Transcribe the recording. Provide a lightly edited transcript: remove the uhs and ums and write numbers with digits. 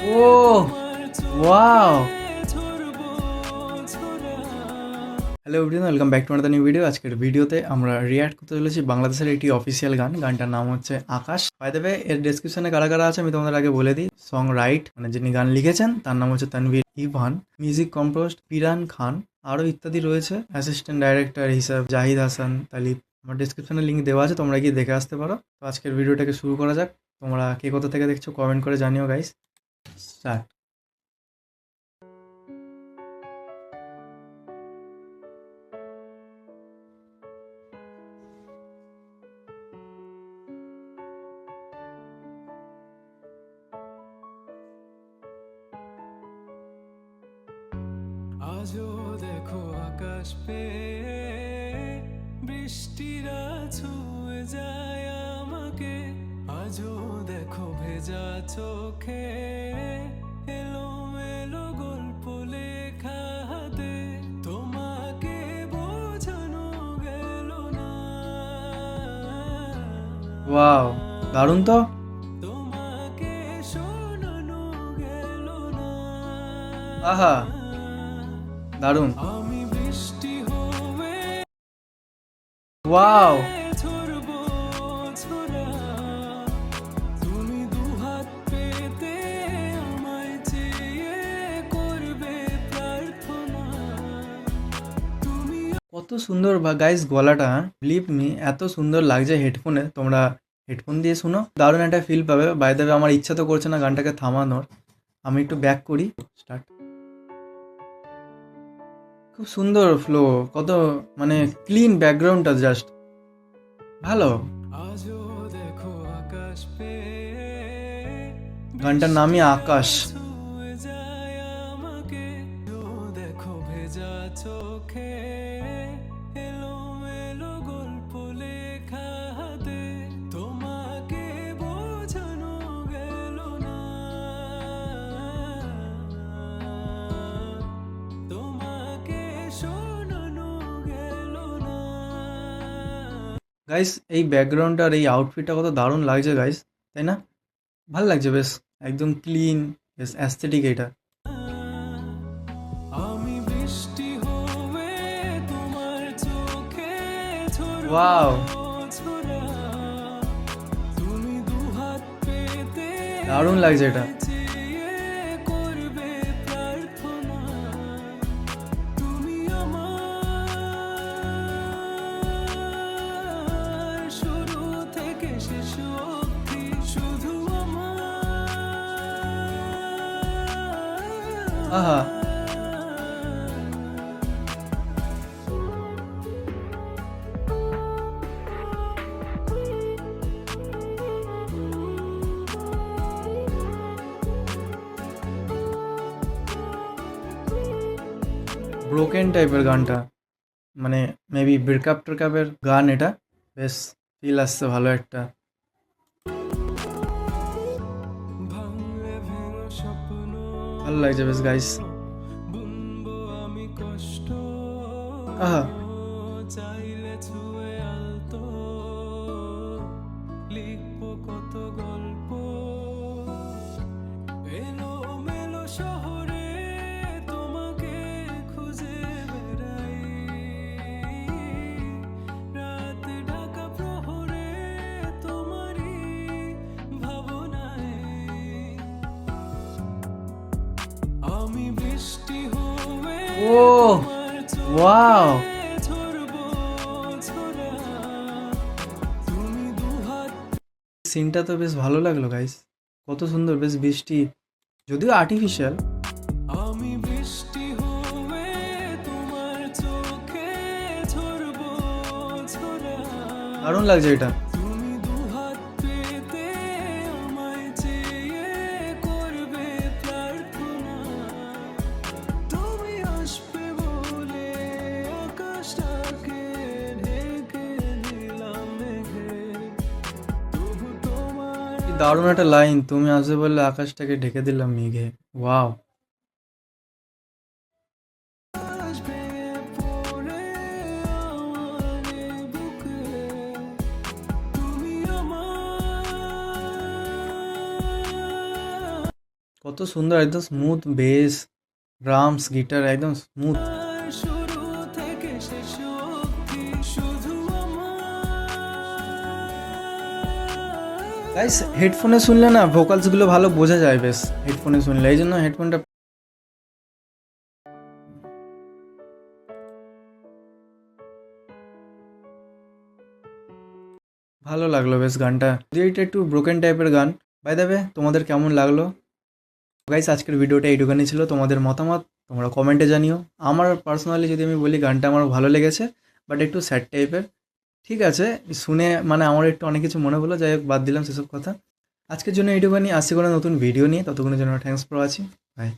O wow. Hello everyone, welcome back to another new video. আজকের ভিডিওতে আমরা react করতে চলেছি বাংলাদেশের একটি অফিসিয়াল গান। গানটার নাম হচ্ছে আকাশ। বাই দ্য ওয়ে, এর ডেসক্রিপশনে কারা কারা আছে আমি তোমাদের আগে বলে দিই। সং রাইট মানে যিনি গান লিখেছেন তার নাম হচ্ছে তানভীর ইভান, মিউজিক কম্পোজড পিরান খান, আরও ইত্যাদি রয়েছে। অ্যাসিস্ট্যান্ট ডাইরেক্টর হিসাব জাহিদ হাসান তালিব। আমার ডেসক্রিপশনে লিঙ্ক দেওয়া আছে, তোমরা গিয়ে দেখে আসতে পারো। তো আজকের ভিডিওটাকে শুরু করা যাক। তোমরা কে কোথা থেকে দেখছো কমেন্ট করে জানিও গাইস। স্টার্ট। আজও দেখো আকাশ পেয়ে বৃষ্টিরা ছুঁয়ে যায় আমাকে। আজও দেখো ভেজা চোখে এলোমেলো গল্প লেখা হাতে। তোমাকে বোঝানো গেল না, ওয়াও, দারুণ তো। তোমাকে শোনানো গেল না। আহা, দারুণ। আমি বৃষ্টি হয়ে ওয়াও, ঝরবো ঝরা, তুমি দুহাত পেতে আমায় চেয়ে করবে প্রার্থনা। তুমি কত সুন্দর গাইস গলাটা, বিলিভ মি এত সুন্দর লাগছে হেডফোনে। তোমরা হেডফোন দিয়ে শুনো, দারুণ একটা ফিল পাবে। বাই দ্য ওয়ে, আমার ইচ্ছা তো করছে না গানটাকে থামানোর, আমি একটু ব্যাক করি। স্টার্ট। খুব সুন্দর ফ্লো, কত মানে ক্লিন ব্যাকগ্রাউন্ডটা, জাস্ট ভালো। আজও দেখো আকাশ পেয়ে গানটার নামই আকাশ। ছুঁয়ে যায় আমাকে। আজও দেখো ভেজা চোখে এলোমেলো গল্প লেখা হাতে। তোমাকে বোঝানো গেল না, তোমাকে শোনানো গেল না। গাইস এই ব্যাকগ্রাউন্ডটা আর এই আউটফিটটা কত দারুণ লাগছে গাইস, তাই না? ভাল লাগছে বেশ, একদম ক্লিন, বেশ অ্যাস্থেটিক এটা। আমি বৃষ্টি হয়ে তোমার চোখে ওয়াও, ঝরবো ঝরা, তুমি দুহাত পেতে দারুণ লাগছে এটা। চেয়ে করবে প্রার্থনা। তুমি আমার শুরু থেকে শেষ অবধি, শুধু আহা, আমার। ব্রোকেন টাইপের গানটা, মানে মেবি ব্রেকআপ টেকআপের গান এটা। বেশ ফিল আসছে ভালো একটা। ভাঙলে ভেঙো স্বপ্ন, ভালো লাগছে বেশ গাইস। বুনবো আমি কষ্ট, আহা, চাইলে ছুঁয়ে আলতো, লিখবো কত গল্প। এলো মেলো শহরে তোমাকে খুঁজে বেড়াই, রাত ঢাকা প্রহরে তোমারই ভাবনায়। আমি বৃষ্টি হয়ে ও তোমার ওয়াও, চোখে ঝরবো ঝরা, তুমি দুহাত। সিনটা তো বেশ ভালো লাগলো গাইস, কত সুন্দর, বেশ বৃষ্টি, যদিও আর্টিফিশিয়াল। আমি বৃষ্টি হয়ে তোমার চোখে ঝরবো ঝরা, দারুণ লাগছে এটা। তুমি দুহাত পেতে আমায় চেয়ে করবে প্রার্থনা। তুমি আসবে বলে আকাশটাকে ঢেকে দিলাম মেঘে, তবু তোমার কি দারুণ একটা লাইন, তুমি আসবে বললে আকাশটাকে ঢেকে দিলাম মেঘে। ওয়াও, আকাশ ভেঙে পড়ে আমার এ বুকে। তুমি আমার কত সুন্দর, একদম স্মুথ বেস, ড্রামস, গিটার একদম স্মুথ। শুরু থেকে শেষ অবধি শুধু আমার। গাইস হেডফোনে শুনলে না ভোকালসগুলো ভালো বোঝা যায় বেশ হেডফোনে শুনলে, এই জন্য হেডফোনটা ভালো লাগলো বেশ গানটা, যদি এটা একটু ব্রোকেন টাইপের গান। বাই দ্য ওয়ে তোমাদের কেমন লাগলো? গাইস আজকের ভিডিওটা এইটুখানি ছিল, তোমাদের মতামত তোমরা কমেন্টে জানিও। আমার পার্সোনালি যদি আমি বলি, গানটা আমার ভালো লেগেছে, বাট একটু স্যাড টাইপের। ঠিক আছে, শুনে মানে আমার একটু অনেক কিছু মনে হলো, যাই হোক বাদ দিলাম সেসব কথা। আজকের জন্য এইটুখানি, আসছি কোনো নতুন ভিডিও নিয়ে, ততক্ষণের জন্য থ্যাঙ্কস ফর ওয়াচিং, বাই।